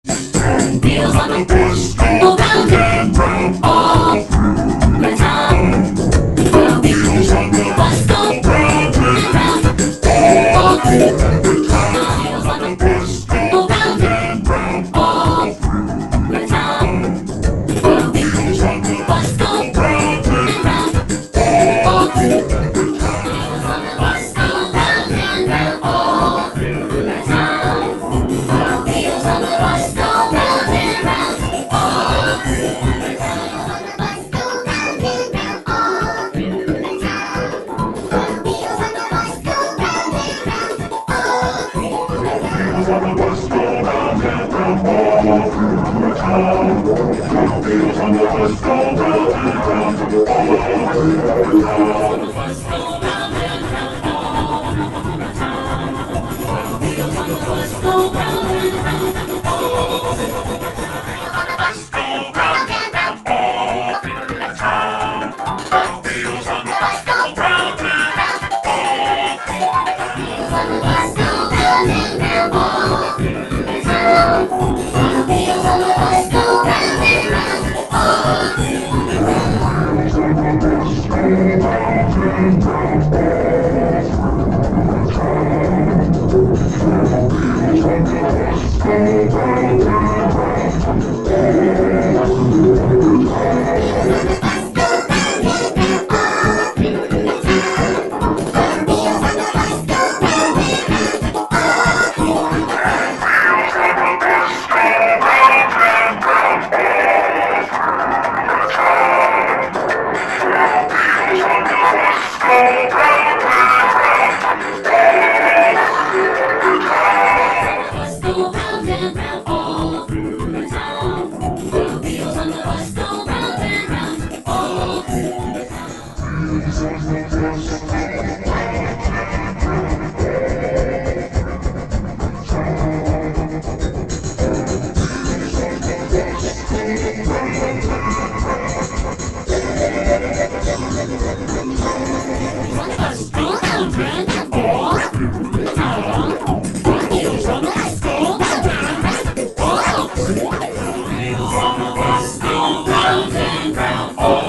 Wheels on the bus go round and round all through the town. The wheels on the bus go round and round all through the town. Wheels on the bus go round and round all through the town. The wheels on the bus go round and round all through the town. Wheels on the bus go round and round all through the town. The wheels on the bus go round and round all through the town. The bus go round and round all through the town. The wheels on the bus go round and round all through the town. The wheels on the bus go round and round all through the town. The wheels on the bus go round and round all through the town. The bus go round and round all through the town. The wheels on the bus go round and round all through the town. The bus go round and round all through the town. The wheels on the bus go round and round all through the town. The wheels on the bus go round and round all through the town. The wheels on the bus go round and round all through the town. All